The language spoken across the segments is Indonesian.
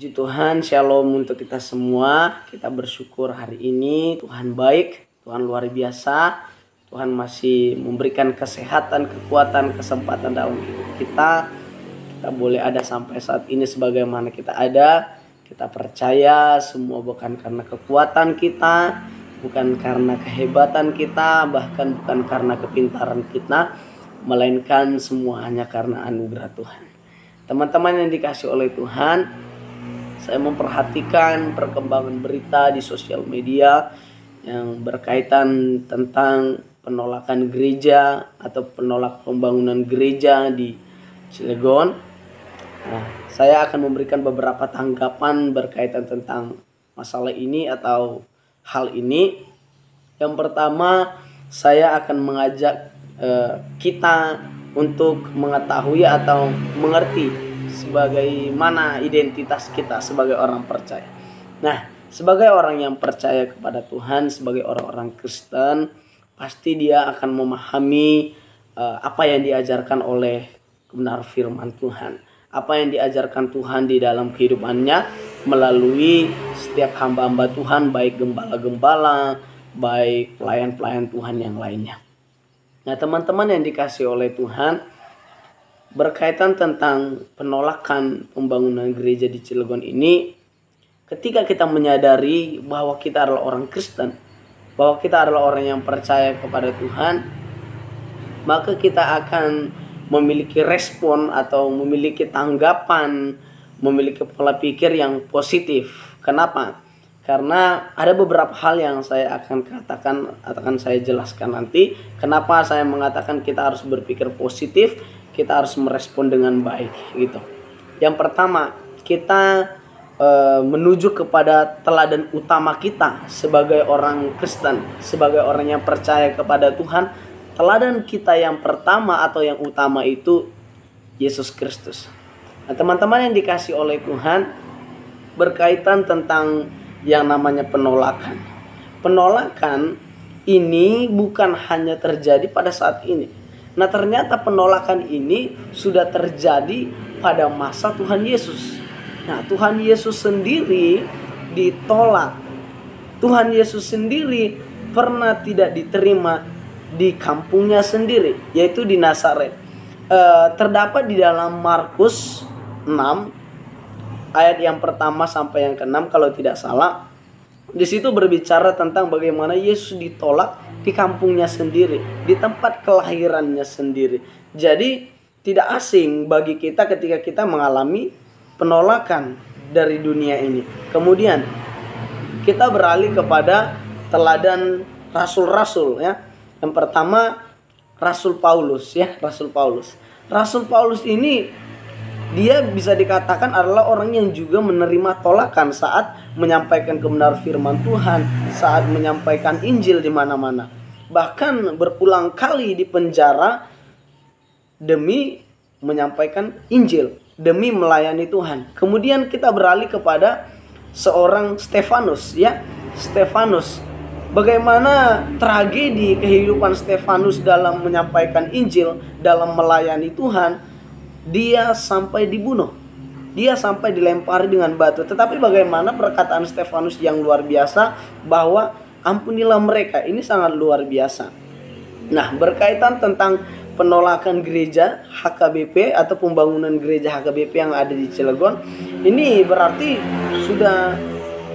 Puji Tuhan, shalom untuk kita semua. Kita bersyukur hari ini Tuhan baik, Tuhan luar biasa. Tuhan masih memberikan kesehatan, kekuatan, kesempatan dalam hidup kita. Kita boleh ada sampai saat ini sebagaimana kita ada. Kita percaya semua bukan karena kekuatan kita, bukan karena kehebatan kita, bahkan bukan karena kepintaran kita, melainkan semua hanya karena anugerah Tuhan. Teman-teman yang dikasih oleh Tuhan, saya memperhatikan perkembangan berita di sosial media yang berkaitan tentang penolakan gereja atau penolak pembangunan gereja di Cilegon. Nah, saya akan memberikan beberapa tanggapan berkaitan tentang masalah ini atau hal ini. Yang pertama, saya akan mengajak kita untuk mengetahui atau mengerti sebagaimana identitas kita sebagai orang percaya. Nah, sebagai orang yang percaya kepada Tuhan, sebagai orang-orang Kristen, pasti dia akan memahami apa yang diajarkan oleh kebenaran firman Tuhan, apa yang diajarkan Tuhan di dalam kehidupannya melalui setiap hamba-hamba Tuhan, baik gembala-gembala, baik pelayan-pelayan Tuhan yang lainnya. Nah, teman-teman yang dikasih oleh Tuhan, berkaitan tentang penolakan pembangunan gereja di Cilegon ini, ketika kita menyadari bahwa kita adalah orang Kristen, bahwa kita adalah orang yang percaya kepada Tuhan, maka kita akan memiliki respon atau memiliki tanggapan, memiliki pola pikir yang positif. Kenapa? Karena ada beberapa hal yang saya akan katakan, akan saya jelaskan nanti. Kenapa saya mengatakan kita harus berpikir positif, kita harus merespon dengan baik gitu. Yang pertama, kita menuju kepada teladan utama kita sebagai orang Kristen, sebagai orang yang percaya kepada Tuhan. Teladan kita yang pertama atau yang utama itu Yesus Kristus. Nah, teman-teman yang dikasih oleh Tuhan, berkaitan tentang yang namanya penolakan. Penolakan ini bukan hanya terjadi pada saat ini. Nah, ternyata penolakan ini sudah terjadi pada masa Tuhan Yesus. Nah, Tuhan Yesus sendiri ditolak. Tuhan Yesus sendiri pernah tidak diterima di kampungnya sendiri, yaitu di Nazaret. Terdapat di dalam Markus 6 ayat yang pertama sampai yang ke-6 kalau tidak salah. Di situ berbicara tentang bagaimana Yesus ditolak di kampungnya sendiri, di tempat kelahirannya sendiri. Jadi tidak asing bagi kita ketika kita mengalami penolakan dari dunia ini. Kemudian kita beralih kepada teladan rasul-rasul ya. Yang pertama Rasul Paulus ya, Rasul Paulus. Rasul Paulus ini dia bisa dikatakan adalah orang yang juga menerima tolakan saat menyampaikan kebenaran firman Tuhan, saat menyampaikan Injil di mana-mana. Bahkan berulang kali di penjara demi menyampaikan Injil, demi melayani Tuhan. Kemudian kita beralih kepada seorang Stefanus ya. Stefanus. Bagaimana tragedi kehidupan Stefanus dalam menyampaikan Injil, dalam melayani Tuhan. Dia sampai dibunuh, dia sampai dilempari dengan batu. Tetapi bagaimana perkataan Stefanus yang luar biasa bahwa ampunilah mereka, ini sangat luar biasa. Nah, berkaitan tentang penolakan gereja HKBP atau pembangunan gereja HKBP yang ada di Cilegon, ini berarti sudah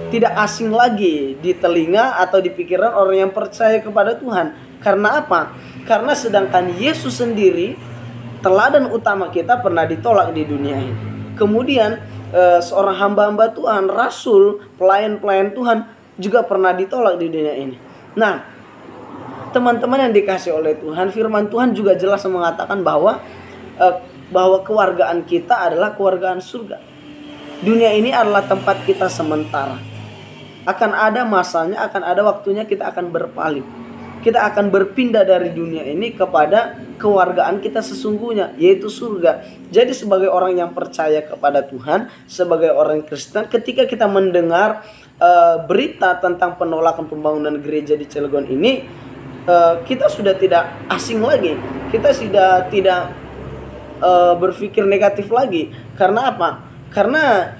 tidak asing lagi di telinga atau di pikiran orang yang percaya kepada Tuhan. Karena apa? Karena sedangkan Yesus sendiri, teladan utama kita, pernah ditolak di dunia ini. Kemudian seorang hamba-hamba Tuhan, rasul, pelayan-pelayan Tuhan juga pernah ditolak di dunia ini. Nah, teman-teman yang dikasih oleh Tuhan, firman Tuhan juga jelas mengatakan bahwa kewargaan kita adalah kewargaan surga. Dunia ini adalah tempat kita sementara. Akan ada masanya, akan ada waktunya kita akan berpaling. Kita akan berpindah dari dunia ini kepada kewargaan kita sesungguhnya, yaitu surga. Jadi sebagai orang yang percaya kepada Tuhan, sebagai orang Kristen, ketika kita mendengar berita tentang penolakan pembangunan gereja di Cilegon ini, kita sudah tidak asing lagi. Kita sudah tidak berpikir negatif lagi. Karena apa? Karena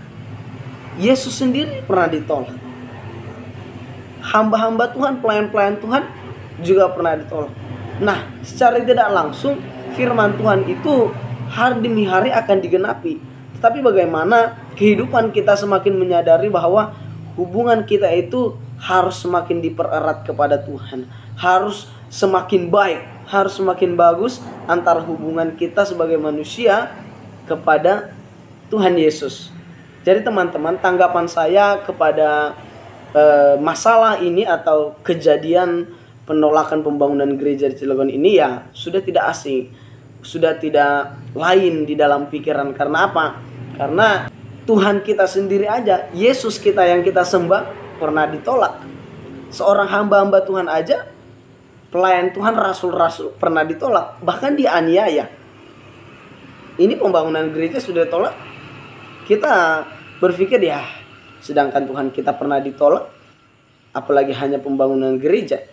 Yesus sendiri pernah ditolak. Hamba-hamba Tuhan, pelayan-pelayan Tuhan juga pernah ditolak. Nah, secara tidak langsung firman Tuhan itu hari demi hari akan digenapi. Tetapi bagaimana kehidupan kita semakin menyadari bahwa hubungan kita itu harus semakin dipererat kepada Tuhan, harus semakin baik, harus semakin bagus antara hubungan kita sebagai manusia kepada Tuhan Yesus. Jadi teman-teman, tanggapan saya kepada masalah ini atau kejadian penolakan pembangunan gereja di Cilegon ini ya sudah tidak asing, sudah tidak lain di dalam pikiran. Karena apa? Karena Tuhan kita sendiri aja, Yesus kita yang kita sembah pernah ditolak. Seorang hamba-hamba Tuhan aja, pelayan Tuhan, rasul-rasul pernah ditolak, bahkan dianiaya. Ini pembangunan gereja sudah ditolak. Kita berpikir ya, sedangkan Tuhan kita pernah ditolak, apalagi hanya pembangunan gereja.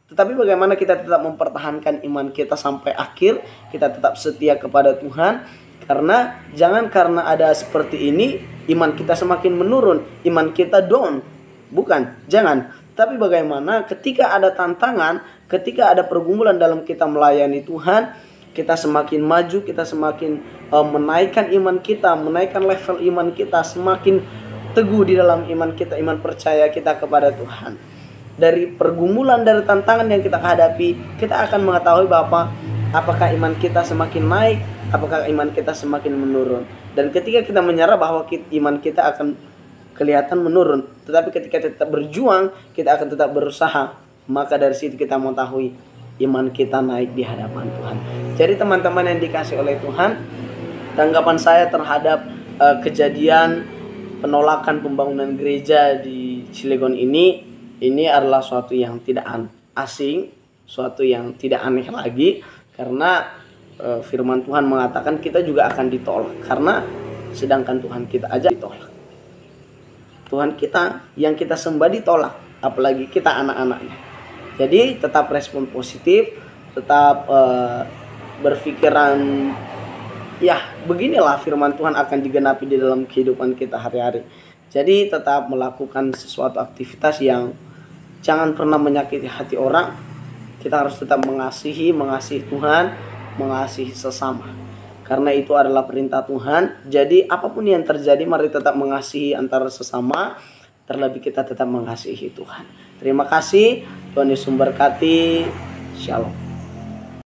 Tetapi bagaimana kita tetap mempertahankan iman kita sampai akhir, kita tetap setia kepada Tuhan. Karena jangan karena ada seperti ini iman kita semakin menurun, iman kita down. Bukan, jangan. Tapi bagaimana ketika ada tantangan, ketika ada pergumulan dalam kita melayani Tuhan, kita semakin maju, kita semakin menaikkan iman kita, menaikkan level iman kita, semakin teguh di dalam iman kita, iman percaya kita kepada Tuhan. Dari pergumulan, dari tantangan yang kita hadapi, kita akan mengetahui bahwa apakah iman kita semakin naik, apakah iman kita semakin menurun. Dan ketika kita menyerah bahwa iman kita akan kelihatan menurun, tetapi ketika kita tetap berjuang, kita akan tetap berusaha, maka dari situ kita mengetahui iman kita naik di hadapan Tuhan. Jadi teman-teman yang dikasih oleh Tuhan, tanggapan saya terhadap kejadian penolakan pembangunan gereja di Cilegon ini adalah suatu yang tidak asing, suatu yang tidak aneh lagi, karena firman Tuhan mengatakan kita juga akan ditolak, karena sedangkan Tuhan kita aja ditolak. Tuhan kita yang kita sembah ditolak, apalagi kita anak-anaknya. Jadi tetap respon positif, tetap berpikiran ya beginilah firman Tuhan akan digenapi di dalam kehidupan kita hari-hari. Jadi tetap melakukan sesuatu aktivitas yang jangan pernah menyakiti hati orang. Kita harus tetap mengasihi Tuhan, mengasihi sesama. Karena itu adalah perintah Tuhan. Jadi apapun yang terjadi, mari tetap mengasihi antara sesama. Terlebih kita tetap mengasihi Tuhan. Terima kasih. Tuhan Yesus memberkati. Shalom.